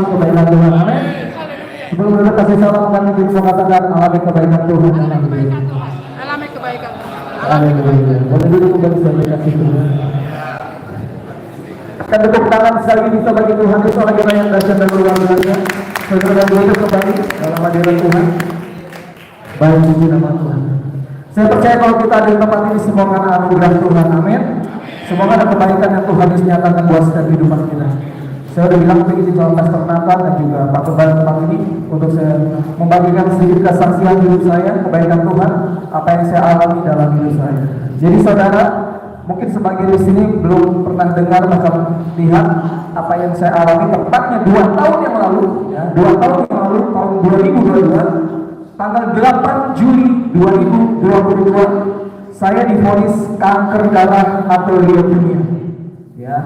kebaikan Tuhan, amin. Sebelum kita kasih salam kami bisa katakan alami kebaikan Tuhan, Alami kebaikan Tuhan. amin. Boleh duduk kembali sebagai kasih Tuhan. Kita tepuk tangan sekali lagi bisa bagi Tuhan itu lagi yang dahsyat dan luar biasa. Saudara duduk kembali dalam hadirat Tuhan. Baik puji nama Tuhan. Saya percaya kalau kita ada di tempat ini semua karena anugerah Tuhan, amin. Semoga ada kebaikan yang Tuhan Yesus nyatakan buat setiap kehidupan kita. Saya sudah bilang begini calon pastor Nathan dan juga Pak Kebal tempat ini untuk saya membagikan sedikit kesaksian hidup saya, kebaikan Tuhan, apa yang saya alami dalam hidup saya. Jadi saudara, mungkin sebagian di sini belum pernah dengar bahkan lihat apa yang saya alami tepatnya 2 tahun yang lalu, ya, 2 tahun yang lalu tahun 2022, tanggal 8 Juli 2022, saya divonis kanker darah atau leukemia. Ya.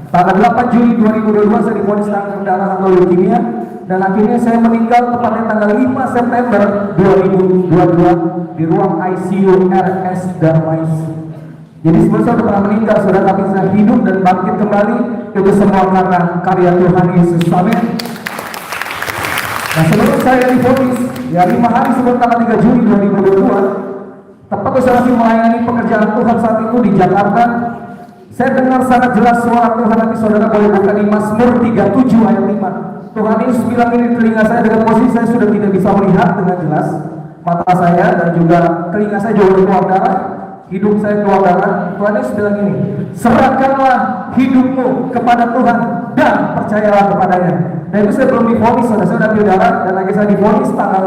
Tanggal 8 Juli 2022 saya divonis kanker darah atau leukemia dan akhirnya saya meninggal tepatnya tanggal 5 September 2022 di ruang ICU RS Darmais. Jadi sebenarnya saya pernah meninggal, saudara, tapi saya hidup dan bangkit kembali. Itu semua karena karya Tuhan Yesus, amin. Nah, sebelum saya divonis, ya 5 hari sebelum tanggal 3 Juli 2022, tepat saya masih melayani pekerjaan Tuhan saat itu di Jakarta. Saya dengar sangat jelas suara Tuhan, nanti saudara boleh buka di Mazmur 37 ayat 5. Tuhan Yesus bilang ini di telinga saya dengan posisi saya sudah tidak bisa melihat dengan jelas. Mata saya dan juga telinga saya juga keluar darah, hidup saya keluar darah. Tuhan Yesus bilang ini, serahkanlah hidupmu kepada Tuhan dan percayalah kepadanya. Dan itu saya belum divonis, saya sudah ambil darah dan lagi saya divonis tanggal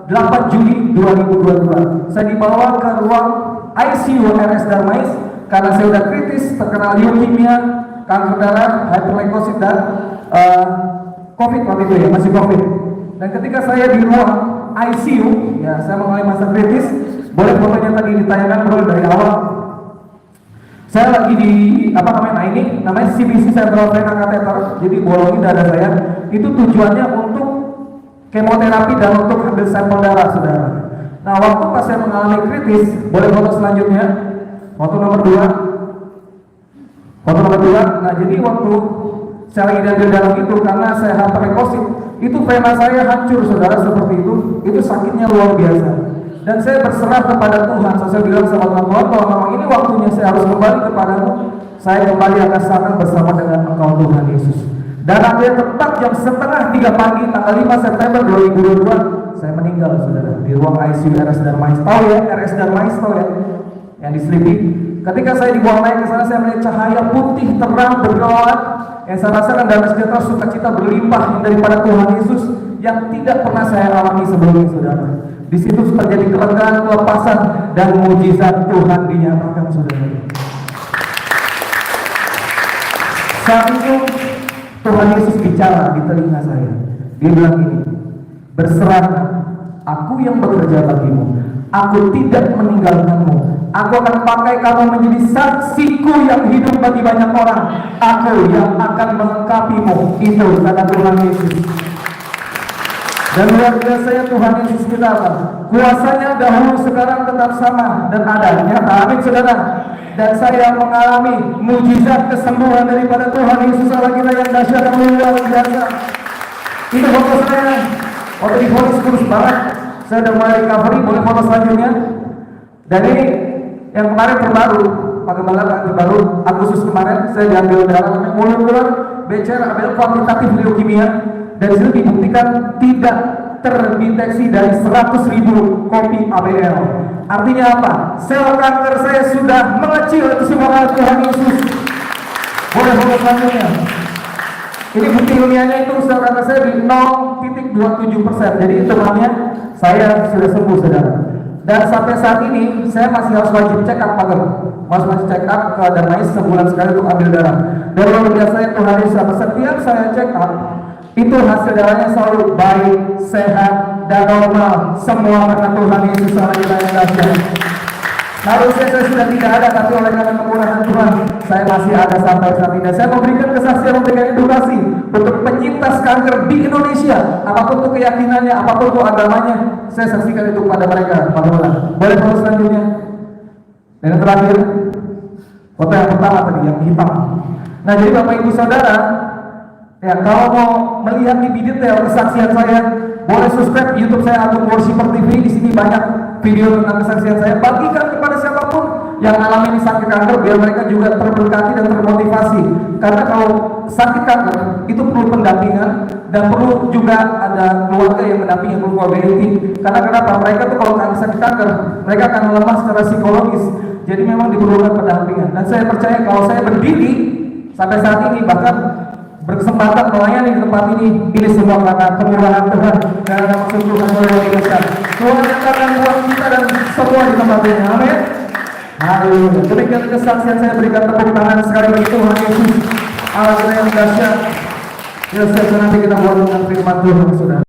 8 Juli 2022. Saya dibawa ke ruang ICU RS Darmais karena saya sudah kritis, terkena leukemia, kanker darah, hyperleukosit dan COVID waktu itu ya, masih COVID. Dan ketika saya di ruang ICU, ya saya mengalami masa kritis. Boleh fotonya tadi ditayangkan bro dari awal. Saya lagi di nah ini namanya CBC Central Vena Catheter. Jadi bolongin dada saya. Itu tujuannya untuk kemoterapi dan untuk ambil sampel darah, saudara. Nah, waktu pas saya mengalami kritis, boleh foto selanjutnya. Foto nomor 2. Foto nomor 2. Nah, jadi waktu saya lagi diambil darah itu karena saya hyperleukosit, itu vena saya hancur, saudara, seperti itu. Itu sakitnya luar biasa. Dan saya berserah kepada Tuhan. Saya bilang sama Tuhan, kalau memang ini waktunya saya harus kembali kepadamu, saya kembali akan sana bersama dengan Engkau Tuhan Yesus. Dan akhirnya tepat jam 2:30 pagi tanggal 5 September 2022 saya meninggal, saudara, di ruang ICU RS Darmais. Tahu ya RS Darmais, tahu ya, yang di Sleepy. Ketika saya dibawa naik ke sana, saya melihat cahaya putih terang berkilat yang saya rasakan dalam sejahtera sukacita berlimpah daripada Tuhan Yesus yang tidak pernah saya alami sebelumnya, saudara. Di situ terjadi kelegaan, kelepasan dan mujizat Tuhan dinyatakan, saudara. Saat itu Tuhan Yesus bicara di telinga saya. Dia bilang ini, berserahlah, aku yang bekerja bagimu, aku tidak meninggalkanmu, aku akan pakai kamu menjadi saksiku yang hidup bagi banyak orang, aku yang akan melengkapimu. Itu kata Tuhan Yesus. Dan luar biasanya Tuhan Yesus kita apa? Kuasanya dahulu sekarang tetap sama dan ada. Nyata, amin saudara. Dan saya mengalami mujizat kesembuhan daripada Tuhan Yesus Allah kita yang dahsyat dan luar biasa. Itu foto saya. Foto di vonis kurus banget. Saya udah mulai recovery. Boleh foto selanjutnya. Dan ini yang kemarin terbaru, Pak Gembala terbaru Agustus kemarin saya diambil darah molekuler BCR ambil kuantitatif leukemia. Dan itu dibuktikan tidak terdeteksi dari 100.000 kopi ABL. Artinya apa? Sel kanker saya sudah mengecil. Itu semua Tuhan Yesus. Boleh foto selanjutnya. Ini bukti ilmiahnya itu sel kanker saya di 0,27%. Jadi hitungannya saya sudah sembuh, saudara. Dan sampai saat ini saya masih harus wajib check up, Pak. Masih check up ke Darmais sebulan sekali untuk ambil darah. Dan luar biasa Tuhan Yesus, setiap saya check up itu hasil darahnya selalu baik, sehat, dan normal. Semua karena Tuhan Yesus Allah kita yang dahsyat. Harusnya saya sudah tidak ada, tapi oleh karena kemurahan Tuhan saya masih ada sampai saat ini. Saya memberikan kesaksian, memberikan edukasi untuk penyintas kanker di Indonesia. Apapun itu keyakinannya, apapun itu agamanya, saya saksikan itu kepada mereka. Boleh foto selanjutnya. Dan yang terakhir, foto yang pertama tadi yang hitam. Nah, jadi Bapak Ibu Saudara, ya kalau mau melihat lebih detail kesaksian saya, boleh subscribe YouTube saya Agung Worshiper TV. Di sini banyak video tentang kesaksian saya. Bagikan kepada siapapun yang alami sakit kanker biar mereka juga terberkati dan termotivasi. Karena kalau sakit kanker itu perlu pendampingan dan perlu juga ada keluarga yang mendampingi, perlu mobility. Karena kenapa? Mereka tuh kalau sakit kanker, mereka akan lemah secara psikologis. Jadi memang diperlukan pendampingan. Dan saya percaya kalau saya berdiri sampai saat ini, bahkan berkesempatan melayani di tempat ini semua karena kemurahan Tuhan dan maksud Tuhan yang luar biasa. Tuhan yang akan buat kita dan semua di tempat ini. Amin. Haleluya. Demikian kesaksian saya, berikan tepuk tangan sekali bagi Tuhan Yesus. Allah yang dahsyat. Ya, nanti kita buat dengan firman Tuhan, saudara.